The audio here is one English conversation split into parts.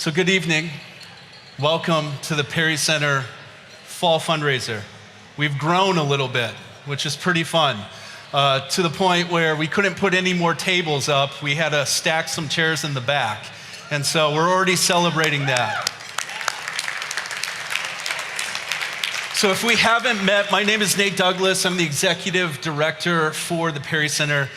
So good evening. Welcome to the Perry Center Fall Fundraiser. We've grown a little bit, which is pretty fun, to the point where we couldn't put any more tables up. We had to stack some chairs in the back. And so we're already celebrating that. So if we haven't met, my name is Nate Douglas. I'm the executive director for the Perry Center,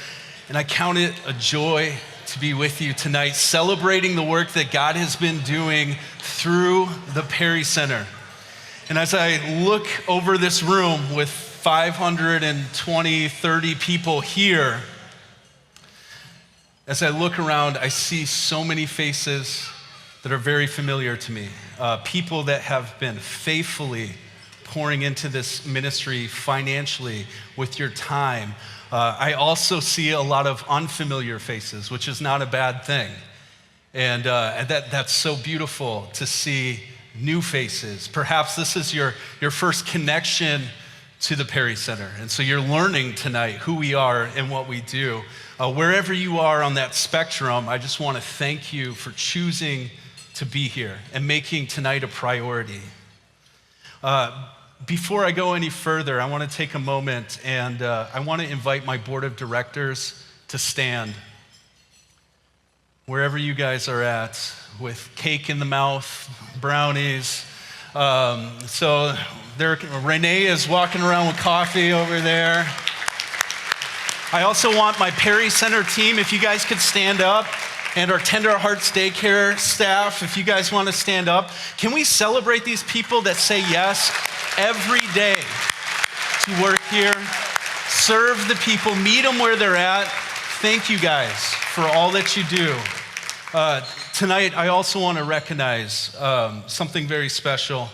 and I count it a joy to be with you tonight, celebrating the work that God has been doing through the Perry Center. And as I look over this room with 520, 30 people here, as I look around, I see so many faces that are very familiar to me. People that have been faithfully pouring into this ministry financially with your time. I also see a lot of unfamiliar faces, which is not a bad thing. And that's so beautiful to see new faces. Perhaps this is your first connection to the Perry Center. And so you're learning tonight who we are and what we do. Wherever you are on that spectrum, I just want to thank you for choosing to be here and making tonight a priority. Before I go any further, I want to take a moment and I want to invite my board of directors to stand. Wherever you guys are at, with cake in the mouth, brownies. So Renee is walking around with coffee over there. I also want my Perry Center team, if you guys could stand up, and our Tender Hearts Daycare staff, if you guys want to stand up. Can we celebrate these people that say yes every day to work here, serve the people, meet them where they're at? Thank you guys for all that you do. Tonight, I also want to recognize something very special.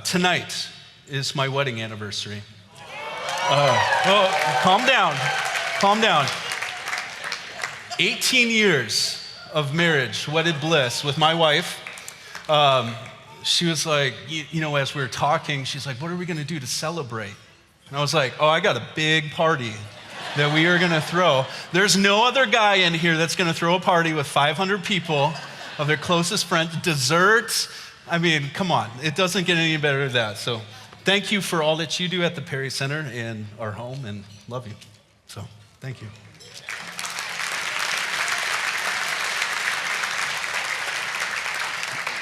Tonight is my wedding anniversary. Calm down. 18 years of marriage, wedded bliss with my wife. She was like, as we were talking, she's like, what are we going to do to celebrate? And I was like, I got a big party that we are going to throw. There's no other guy in here that's going to throw a party with 500 people of their closest friends, desserts. I mean, come on. It doesn't get any better than that. So thank you for all that you do at the Perry Center and our home, and love you. So thank you.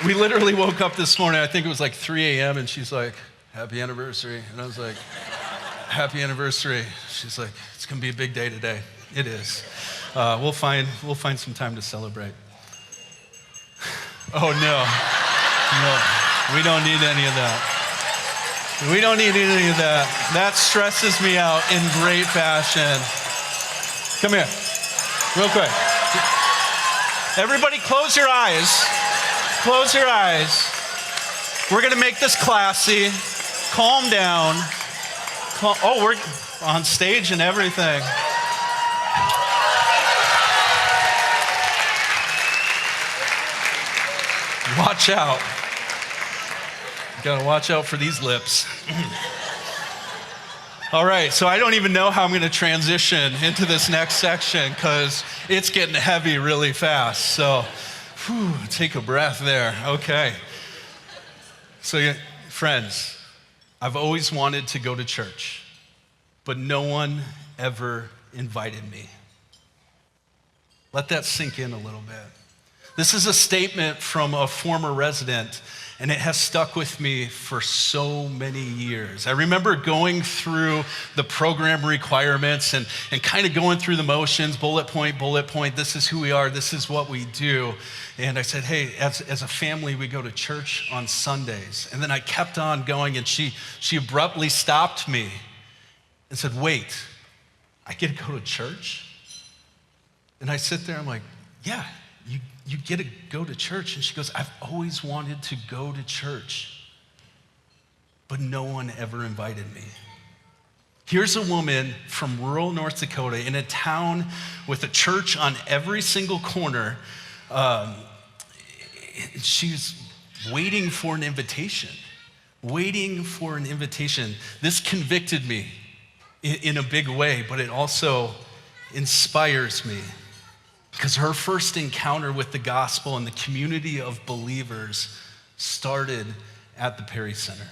We literally woke up this morning, I think it was like 3 a.m., and she's like, happy anniversary. And I was like, happy anniversary. She's like, it's gonna be a big day today. It is. We'll find some time to celebrate. Oh no, we don't need any of that. We don't need any of that. That stresses me out in great fashion. Come here, real quick. Everybody close your eyes. Close your eyes. We're gonna make this classy. Calm down. We're on stage and everything. Watch out. You gotta watch out for these lips. All right, so I don't even know how I'm gonna transition into this next section because it's getting heavy really fast. So take a breath there. Okay. So, friends, I've always wanted to go to church, but no one ever invited me. Let that sink in a little bit. This is a statement from a former resident, and it has stuck with me for so many years. I remember going through the program requirements and kind of going through the motions, bullet point, this is who we are, this is what we do. And I said, hey, as a family, we go to church on Sundays. And then I kept on going, and she abruptly stopped me and said, wait, I get to go to church? And I sit there, I'm like, yeah, you get to go to church. And she goes, I've always wanted to go to church, but no one ever invited me. Here's a woman from rural North Dakota in a town with a church on every single corner. She's waiting for an invitation. This convicted me in a big way, but it also inspires me. Because her first encounter with the gospel and the community of believers started at the Perry Center.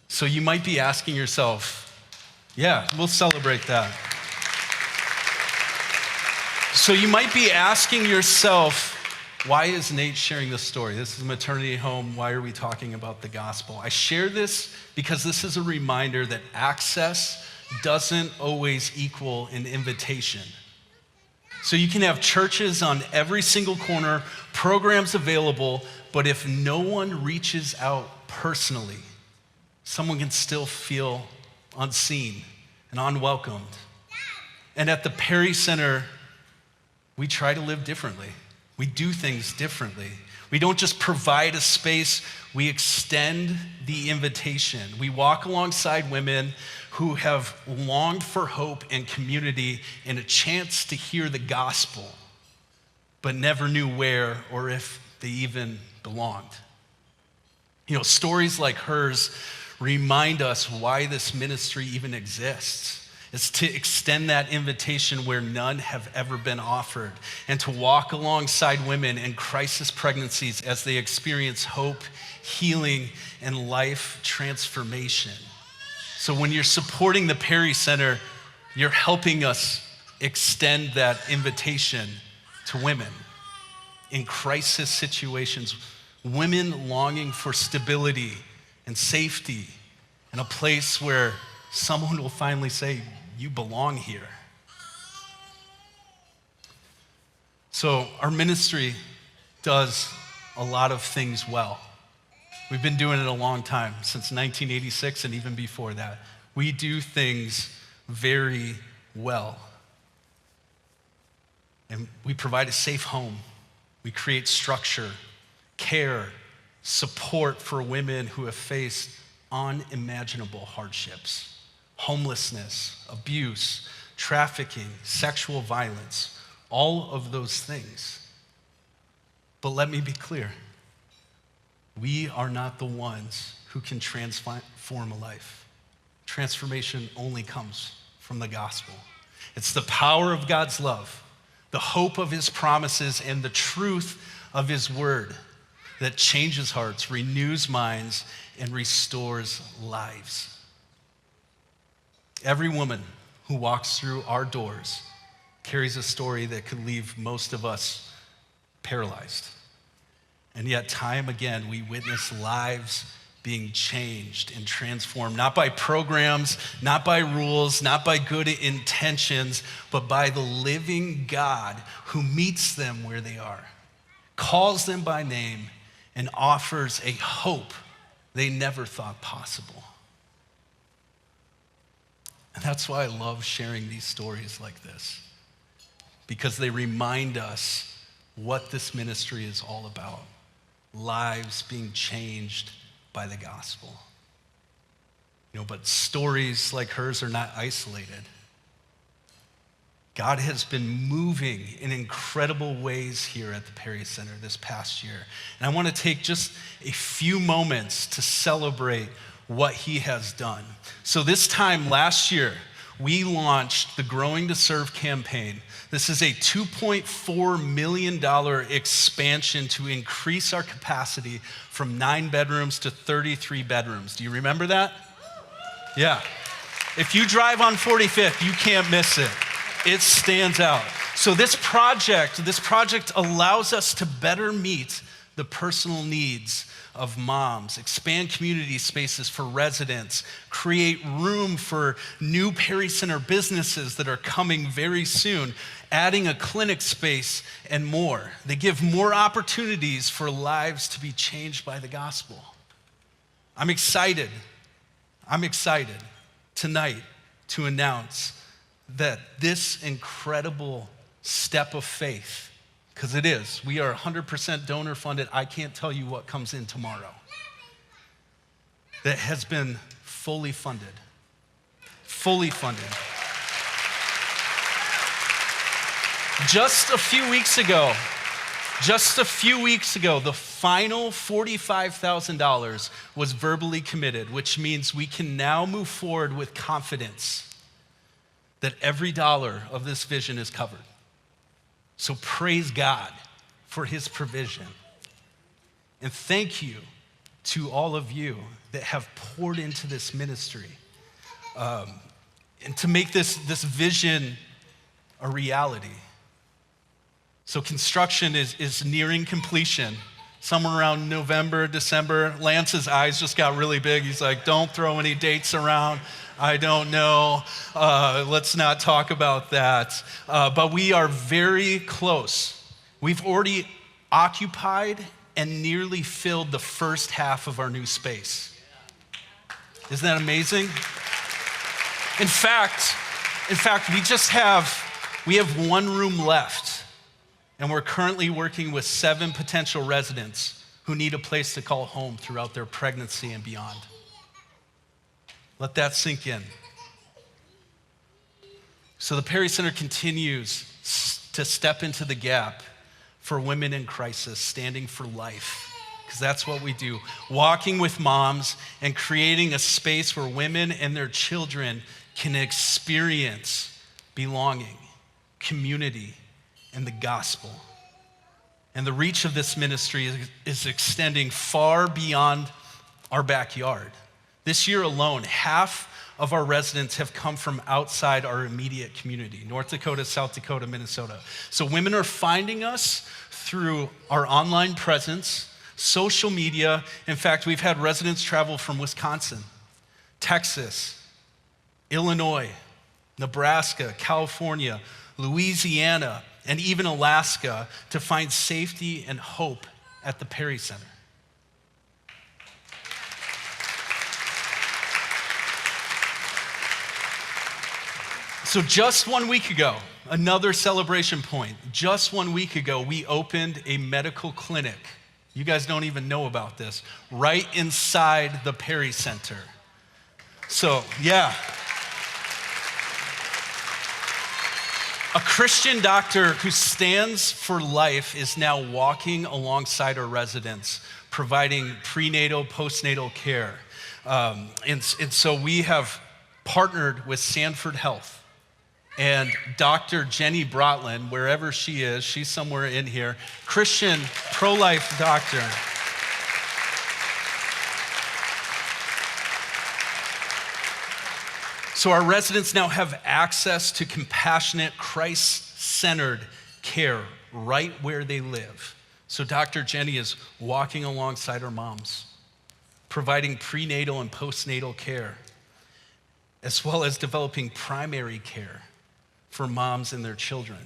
So you might be asking yourself, yeah, we'll celebrate that. So you might be asking yourself, why is Nate sharing this story? This is a maternity home. Why are we talking about the gospel? I share this because this is a reminder that access doesn't always equal an invitation. So you can have churches on every single corner, programs available, but if no one reaches out personally, someone can still feel unseen and unwelcomed. And at the Perry Center, we try to live differently. We do things differently. We don't just provide a space, we extend the invitation. We walk alongside women who have longed for hope and community and a chance to hear the gospel, but never knew where or if they even belonged. You know, stories like hers remind us why this ministry even exists. It's to extend that invitation where none have ever been offered, and to walk alongside women in crisis pregnancies as they experience hope, healing, and life transformation. So when you're supporting the Perry Center, you're helping us extend that invitation to women in crisis situations, women longing for stability and safety and a place where someone will finally say, you belong here. So our ministry does a lot of things well. We've been doing it a long time, since 1986 and even before that. We do things very well. And we provide a safe home. We create structure, care, support for women who have faced unimaginable hardships, homelessness, abuse, trafficking, sexual violence, all of those things. But let me be clear. We are not the ones who can transform a life. Transformation only comes from the gospel. It's the power of God's love, the hope of his promises, and the truth of his word that changes hearts, renews minds, and restores lives. Every woman who walks through our doors carries a story that could leave most of us paralyzed. And yet, time again, we witness lives being changed and transformed, not by programs, not by rules, not by good intentions, but by the living God who meets them where they are, calls them by name, and offers a hope they never thought possible. And that's why I love sharing these stories like this, because they remind us what this ministry is all about. Lives being changed by the gospel. You know, but stories like hers are not isolated. God has been moving in incredible ways here at the Perry Center this past year. And I want to take just a few moments to celebrate what he has done. So this time last year, we launched the Growing to Serve campaign. This is a $2.4 million expansion to increase our capacity from 9 bedrooms to 33 bedrooms. Do you remember that? Yeah. If you drive on 45th, you can't miss it. It stands out. So this project allows us to better meet the personal needs of moms, expand community spaces for residents, create room for new Perry Center businesses that are coming very soon, adding a clinic space and more. They give more opportunities for lives to be changed by the gospel. I'm excited tonight to announce that this incredible step of faith, because it is, we are 100% donor funded. I can't tell you what comes in tomorrow. That has been fully funded. Fully funded. Just a few weeks ago, the final $45,000 was verbally committed, which means we can now move forward with confidence that every dollar of this vision is covered. So praise God for his provision. And thank you to all of you that have poured into this ministry and to make this vision a reality. So construction is nearing completion. Somewhere around November, December, Lance's eyes just got really big. He's like, don't throw any dates around. I don't know. Let's not talk about that. But we are very close. We've already occupied and nearly filled the first half of our new space. Isn't that amazing? In fact, we have one room left, and we're currently working with 7 potential residents who need a place to call home throughout their pregnancy and beyond. Let that sink in. So the Perry Center continues to step into the gap for women in crisis, standing for life, because that's what we do. Walking with moms and creating a space where women and their children can experience belonging, community, and the gospel. And the reach of this ministry is extending far beyond our backyard. This year alone, half of our residents have come from outside our immediate community, North Dakota, South Dakota, Minnesota. So women are finding us through our online presence, social media. In fact, we've had residents travel from Wisconsin, Texas, Illinois, Nebraska, California, Louisiana, and even Alaska to find safety and hope at the Perry Center. So just 1 week ago, another celebration point, just 1 week ago, we opened a medical clinic. You guys don't even know about this, right inside the Perry Center. So, yeah. A Christian doctor who stands for life is now walking alongside our residents, providing prenatal, postnatal care. And so we have partnered with Sanford Health. And Dr. Jenny Brotland, wherever she is, she's somewhere in here, Christian pro-life doctor. So our residents now have access to compassionate, Christ-centered care right where they live. So Dr. Jenny is walking alongside our moms, providing prenatal and postnatal care, as well as developing primary care for moms and their children.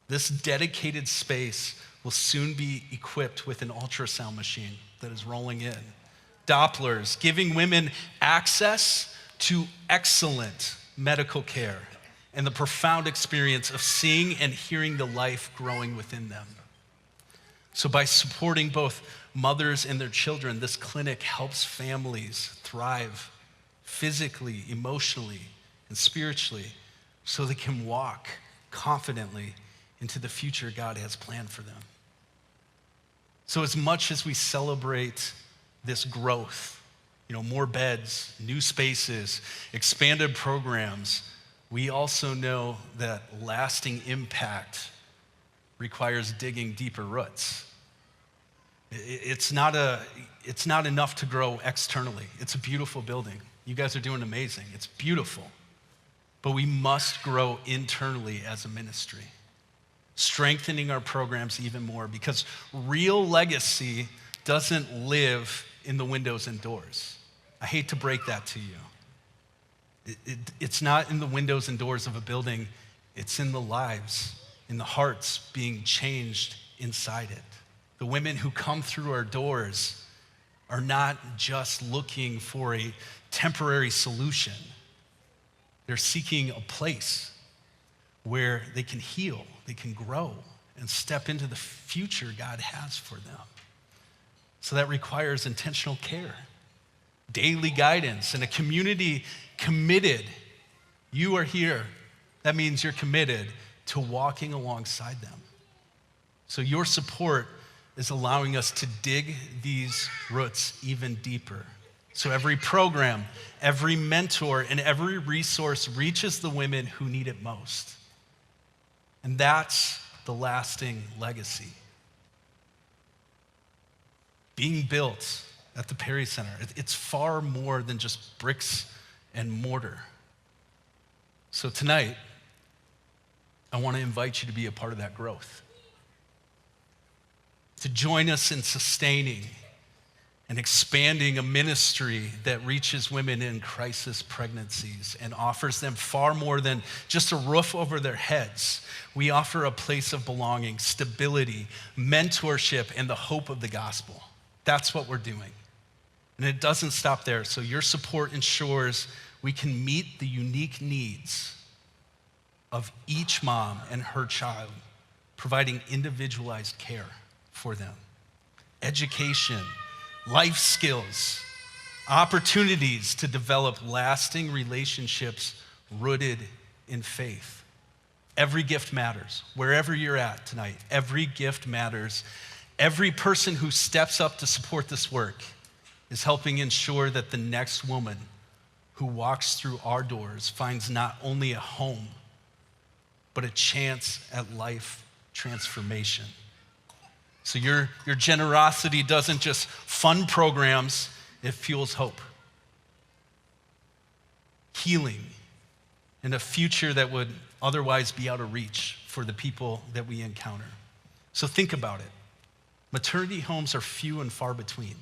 This dedicated space will soon be equipped with an ultrasound machine that is rolling in. Dopplers, giving women access to excellent medical care and the profound experience of seeing and hearing the life growing within them. So by supporting both mothers and their children, this clinic helps families thrive physically, emotionally, and spiritually, so they can walk confidently into the future God has planned for them. So as much as we celebrate this growth, more beds, new spaces, expanded programs, we also know that lasting impact requires digging deeper roots. It's not enough to grow externally. It's a beautiful building. You guys are doing amazing. It's beautiful. But we must grow internally as a ministry, strengthening our programs even more, because real legacy doesn't live in the windows and doors. I hate to break that to you. It's not in the windows and doors of a building. It's in the lives, in the hearts being changed inside it. The women who come through our doors are not just looking for a temporary solution. They're seeking a place where they can heal, they can grow, and step into the future God has for them. So that requires intentional care, daily guidance, and a community committed. You are here. That means you're committed to walking alongside them. So your support is allowing us to dig these roots even deeper. So every program, every mentor, and every resource reaches the women who need it most. And that's the lasting legacy. Being built at the Perry Center, it's far more than just bricks and mortar. So tonight, I want to invite you to be a part of that growth, to join us in sustaining and expanding a ministry that reaches women in crisis pregnancies and offers them far more than just a roof over their heads. We offer a place of belonging, stability, mentorship, and the hope of the gospel. That's what we're doing. And it doesn't stop there. So your support ensures we can meet the unique needs of each mom and her child, providing individualized care for them. Education, life skills, opportunities to develop lasting relationships rooted in faith. Every gift matters. Wherever you're at tonight, every gift matters. Every person who steps up to support this work is helping ensure that the next woman who walks through our doors finds not only a home, but a chance at life transformation. So your generosity doesn't just fund programs, it fuels hope, healing, and a future that would otherwise be out of reach for the people that we encounter. So think about it. Maternity homes are few and far between.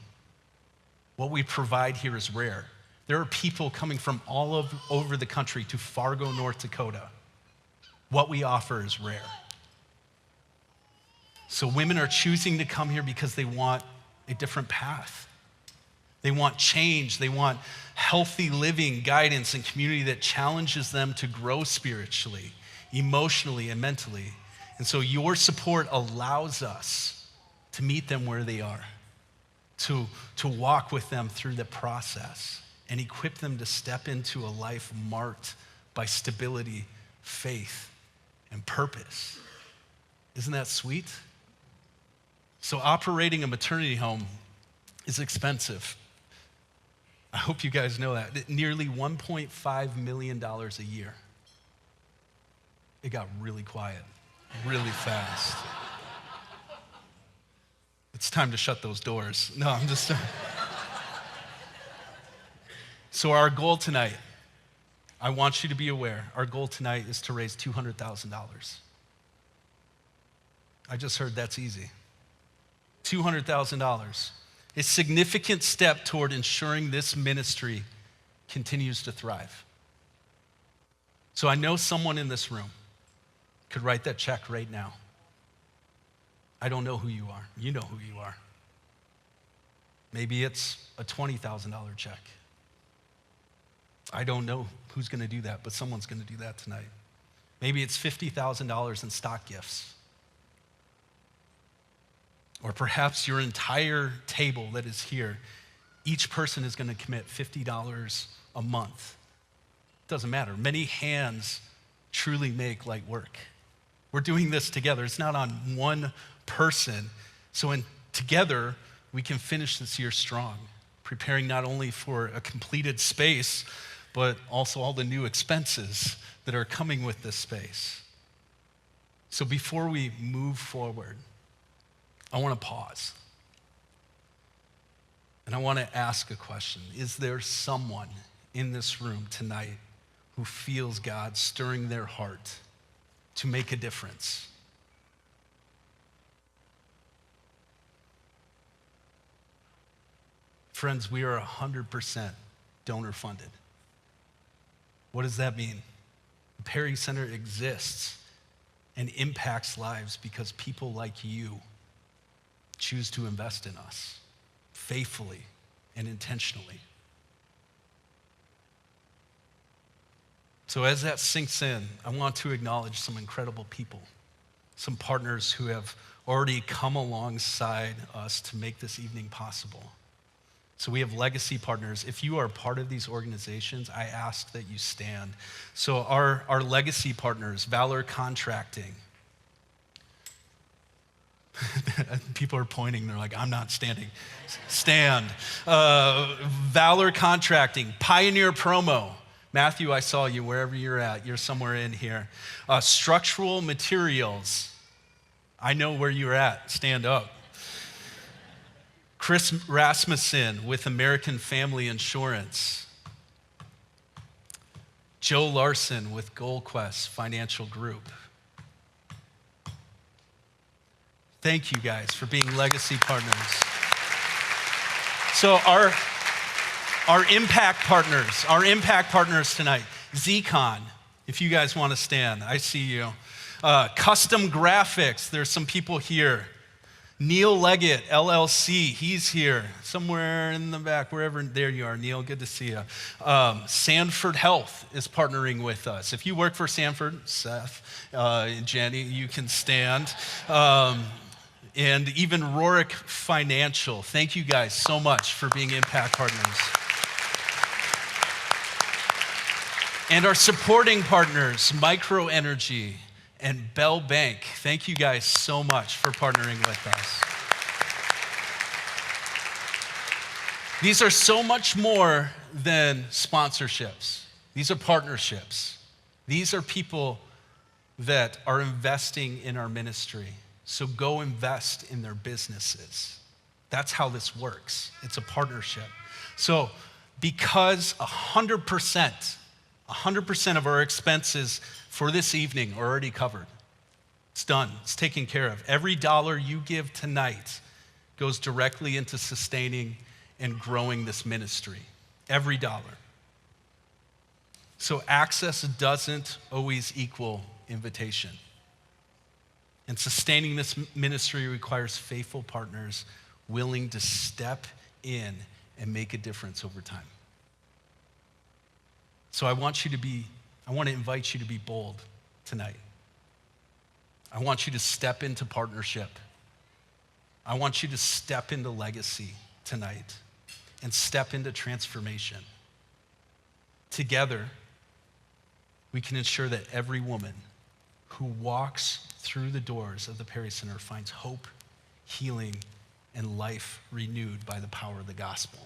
What we provide here is rare. There are people coming from all over the country to Fargo, North Dakota. What we offer is rare. So women are choosing to come here because they want a different path. They want change. They want healthy living, guidance, and community that challenges them to grow spiritually, emotionally, and mentally. And so your support allows us to meet them where they are, to walk with them through the process and equip them to step into a life marked by stability, faith, and purpose. Isn't that sweet? So operating a maternity home is expensive. I hope you guys know that. Nearly $1.5 million a year. It got really quiet, really fast. It's time to shut those doors. No, I'm just... So our goal tonight, I want you to be aware, our goal tonight is to raise $200,000. I just heard that's easy. $200,000. A significant step toward ensuring this ministry continues to thrive. So I know someone in this room could write that check right now. I don't know who you are. You know who you are. Maybe it's a $20,000 check. I don't know who's going to do that, but someone's going to do that tonight. Maybe it's $50,000 in stock gifts. Or perhaps your entire table that is here, each person is going to commit $50 a month. Doesn't matter. Many hands truly make light work. We're doing this together. It's not on one person. So together, we can finish this year strong, preparing not only for a completed space, but also all the new expenses that are coming with this space. So before we move forward, I want to pause. And I want to ask a question. Is there someone in this room tonight who feels God stirring their heart to make a difference? Friends, we are 100% donor funded. What does that mean? The Perry Center exists and impacts lives because people like you choose to invest in us faithfully and intentionally. So as that sinks in, I want to acknowledge some incredible people, some partners who have already come alongside us to make this evening possible. So we have legacy partners. If you are part of these organizations, I ask that you stand. So our legacy partners, Valor Contracting. People are pointing, they're like, I'm not standing. Stand. Valor Contracting, Pioneer Promo. Matthew, I saw you wherever you're at. You're somewhere in here. Structural Materials, I know where you're at. Stand up. Chris Rasmussen with American Family Insurance. Joe Larson with GoalQuest Financial Group. Thank you guys for being legacy partners. So our impact partners tonight, Zcon, if you guys want to stand, I see you. Custom Graphics, there's some people here. Neil Leggett, LLC, he's here, somewhere in the back, wherever, there you are, Neil, good to see you. Sanford Health is partnering with us. If you work for Sanford, Seth, Jenny, you can stand. And even Rorick Financial, thank you guys so much for being impact partners. And our supporting partners, Micro Energy and Bell Bank, thank you guys so much for partnering with us. These are so much more than sponsorships. These are partnerships. These are people that are investing in our ministry. So go invest in their businesses. That's how this works. It's a partnership. So because 100% of our expenses for this evening are already covered. It's done, it's taken care of. Every dollar you give tonight goes directly into sustaining and growing this ministry. Every dollar. So access doesn't always equal invitation. And sustaining this ministry requires faithful partners willing to step in and make a difference over time. So I want to invite you to be bold tonight. I want you to step into partnership. I want you to step into legacy tonight and step into transformation. Together, we can ensure that every woman who walks through the doors of the Perry Center finds hope, healing, and life renewed by the power of the gospel.